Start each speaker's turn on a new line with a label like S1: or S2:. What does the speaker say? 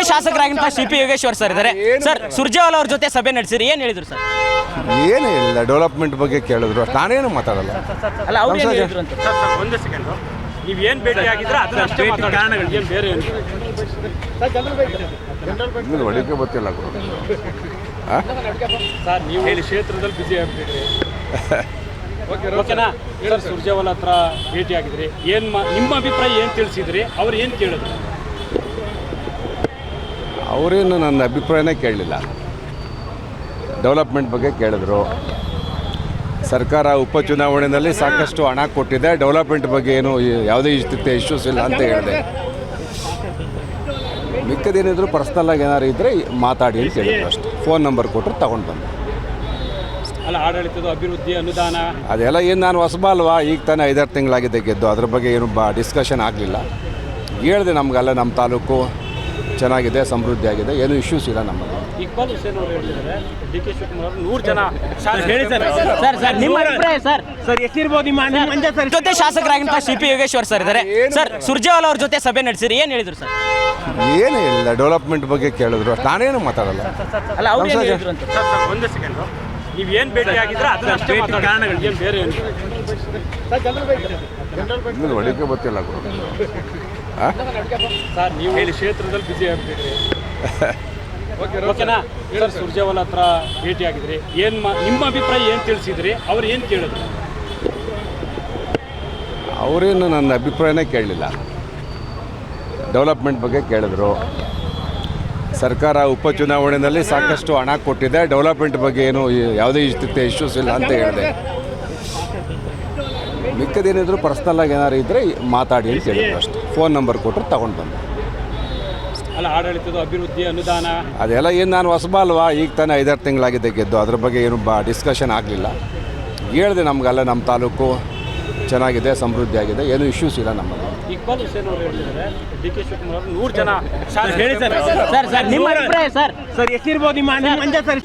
S1: ಜೊತೆ ಶಾಸಕರಾಗಿಂತ CP. Yogeshwar sir ಇದ್ದಾರೆ sir. Surjewala ಅವ್ರ ಜೊತೆ ಸಭೆ ನಡೆಸಿರಿ, ಏನು ಹೇಳಿದ್ರು ಸರ್?
S2: ಏನು ಹೇಳಿಲ್ಲ, ಡೆವಲಪ್ಮೆಂಟ್ ಬಗ್ಗೆ ಕೇಳಿದ್ರು, ನಾನೇನು ಮಾತಾಡಲ್ಲ.
S1: ಅಲ್ಲ ಅವ್ರು ಏನು ಹೇಳಿದ್ರು ಅಂತ
S3: ಒಂದೇ ಸೆಕೆಂಡು, ನೀವು ಏನು ಭೇಟಿ ಆಗಿದ್ರೆ ಅದನ್ನ ಅಷ್ಟೇ ಕಾರಣಗಳು ಏನು ಬೇರೆ ಏನು
S2: ನಿಮ್ಗೆ ಹೊಡಿಕೆ ಗೊತ್ತಿಲ್ಲ
S3: ಸರ್. ನೀವು ಹೇಳಿ ಕ್ಷೇತ್ರದಲ್ಲಿ ಬಿಸಿ ಆಗ್ಬಿಟ್ಟಿದ್ರಿ ಓಕೆನಾ ಸರ್? ಸುರ್ಜೇವಾಲಾ ಹತ್ರ ಭೇಟಿ ಆಗಿದ್ರಿ, ಏನು ನಿಮ್ಮ ಅಭಿಪ್ರಾಯ ಏನು ತಿಳಿಸಿದ್ರಿ? ಅವ್ರು ಏನು ಕೇಳಿದ್ರು?
S2: ಅವರೇನು ನನ್ನ ಅಭಿಪ್ರಾಯನೇ ಕೇಳಲಿಲ್ಲ. ಡೆವಲಪ್ಮೆಂಟ್ ಬಗ್ಗೆ ಕೇಳಿದ್ರು. ಸರ್ಕಾರ ಉಪಚುನಾವಣೆಯಲ್ಲಿ ಸಾಕಷ್ಟು ಹಣ ಕೊಟ್ಟಿದೆ, ಡೆವಲಪ್ಮೆಂಟ್ ಬಗ್ಗೆ ಏನು ಯಾವುದೇ ಇಶ್ಯೂಸ್ ಇಲ್ಲ ಅಂತ ಹೇಳಿದೆ. ಮಿಕ್ಕದೇನಿದ್ರು ಪರ್ಸ್ನಲ್ಲಾಗಿ ಏನಾದ್ರು ಇದ್ದರೆ ಮಾತಾಡಿ ಅಂತ ಹೇಳಿದ್ರು ಅಷ್ಟೇ. ಫೋನ್ ನಂಬರ್ ಕೊಟ್ಟರು ತಗೊಂಡು ಬಂದೆ.
S3: ಅಲ್ಲ, ಆಡಳಿತದ ಅಭಿವೃದ್ಧಿ ಅನುದಾನ
S2: ಅದೆಲ್ಲ ಏನು ನಾನು ಹೊಸಬ ಅಲ್ವಾ, ಈಗ ತಾನೇ 5-6 ತಿಂಗಳಾಗಿದೆ ಗೆದ್ದು, ಅದ್ರ ಬಗ್ಗೆ ಏನು ಡಿಸ್ಕಷನ್ ಆಗಲಿಲ್ಲ. ಹೇಳಿದೆ ನಮಗೆಲ್ಲ ನಮ್ಮ ತಾಲೂಕು ಚೆನ್ನಾಗಿದೆ, ಸಮೃದ್ಧಿ ಆಗಿದೆ, ಏನು ಇಶ್ಯೂಸ್ ಇಲ್ಲ ನಮ್ಮಲ್ಲಿ.
S3: ಇಕ್ಬಾಲ್ ಹುಸೇನ್ ಅವರು ಹೇಳಿದ್ದಾರೆ ಡಿ.ಕೆ ಶಿವಕುಮಾರ್ 100 ಜನ
S1: ಹೇಳಿ ಸರ್. ಸರ್ ಸರ್ ನಿಮ್ಮ ಅಭಿಪ್ರಾಯ ಸರ್?
S3: ಸರ್ ಎಷ್ಟಿರ್ಬೋದು ನಿಮ್ಮ ಮಂಜ ಸರ್?
S1: ಜೊತೆ ಶಾಸಕರಾಗಿಂತ ಸಿ.ಪಿ. ಯೋಗೇಶ್ವರ್ ಸರ್ ಇದ್ದಾರೆ ಸರ್. ಸುರ್ಜೇವಾಲಾ ಅವ್ರ ಜೊತೆ ಸಭೆ ನಡೆಸಿರಿ, ಏನು ಹೇಳಿದ್ರು ಸರ್?
S2: ಏನು ಹೇಳಿಲ್ಲ, ಡೆವಲಪ್ಮೆಂಟ್ ಬಗ್ಗೆ ಕೇಳಿದ್ರು, ನಾನೇನು ಮಾತಾಡಲ್ಲ.
S1: ಅಲ್ಲ ಅವ್ರು ಏನು ಹೇಳಿದ್ರು ಅಂತ
S3: ಸರ್ ಒಂದೇ ಸೆಕೆಂಡು, ನೀವು ಏನು ಭೇಟಿ ಆಗಿದ್ರೆ ಅದನ್ನ ಅಷ್ಟೇ ಕಾರಣಗಳು ಏನು ಬೇರೆ ಏನು
S2: ನಿಮ್ಗೆ ಹೊಡಿಕೆ ಗೊತ್ತಿಲ್ಲ
S3: ಸರ್. ನೀವು ಹೇಳಿ ಕ್ಷೇತ್ರದಲ್ಲಿ ಬಿಸಿ ಆಗ್ಬಿಟ್ಟಿದ್ರಿ ಓಕೆನಾ ಸರ್? ಸುರ್ಜೇವಾಲಾ ಹತ್ರ ಭೇಟಿ ಆಗಿದ್ರಿ, ಏನು ನಿಮ್ಮ ಅಭಿಪ್ರಾಯ ಏನು ತಿಳಿಸಿದ್ರಿ? ಅವ್ರು ಏನು ಕೇಳಿದ್ರು?
S2: ಅವರೇನು ನನ್ನ ಅಭಿಪ್ರಾಯನೇ ಕೇಳಲಿಲ್ಲ. ಡೆವಲಪ್ಮೆಂಟ್ ಬಗ್ಗೆ ಕೇಳಿದ್ರು. ಸರ್ಕಾರ ಉಪಚುನಾವಣೆಯಲ್ಲಿ ಸಾಕಷ್ಟು ಹಣ ಕೊಟ್ಟಿದೆ, ಡೆವಲಪ್ಮೆಂಟ್ ಬಗ್ಗೆ ಏನು ಯಾವುದೇ ಇಶ್ಯೂಸ್ ಇಲ್ಲ ಅಂತ ಹೇಳಿದೆ. ಮಿಕ್ಕದೇನಿದ್ರು ಪರ್ಸ್ನಲ್ಲಾಗಿ ಏನಾದ್ರು ಇದ್ದರೆ ಮಾತಾಡಿ ಅಂತ ಹೇಳಿದ್ರು ಅಷ್ಟೇ. ಫೋನ್ ನಂಬರ್ ಕೊಟ್ಟರು ತಗೊಂಡು ಬಂದೆ.
S3: ಅಲ್ಲ, ಆಡಳಿತದ ಅಭಿವೃದ್ಧಿ ಅನುದಾನ
S2: ಅದೆಲ್ಲ ಏನು ನಾನು ಹೊಸಬ ಅಲ್ವಾ, ಈಗ ತಾನೇ 5-6 ತಿಂಗಳಾಗಿದೆ ಗೆದ್ದು, ಅದ್ರ ಬಗ್ಗೆ ಏನು ಡಿಸ್ಕಷನ್ ಆಗಲಿಲ್ಲ. ಹೇಳಿದೆ ನಮಗೆಲ್ಲ ನಮ್ಮ ತಾಲೂಕು ಚೆನ್ನಾಗಿದೆ, ಸಮೃದ್ಧಿ ಆಗಿದೆ, ಏನು ಇಶ್ಯೂಸ್ ಇಲ್ಲ ನಮ್ಮಲ್ಲಿ.
S3: ಇಕ್ಬಾಲ್ ಹುಸೇನ್ ಅವರು ಹೇಳಿದ್ದಾರೆ ಡಿ.ಕೆ ಶಿವಕುಮಾರ್ 100 ಜನ
S1: ಹೇಳಿ ಸರ್. ಸರ್ ಸರ್ ನಿಮ್ಮ ಅಭಿಪ್ರಾಯ ಸರ್?
S3: ಸರ್ ಎಷ್ಟಿರ್ಬೋದು ನಿಮ್ಮ ಮಂಜ ಸರ್?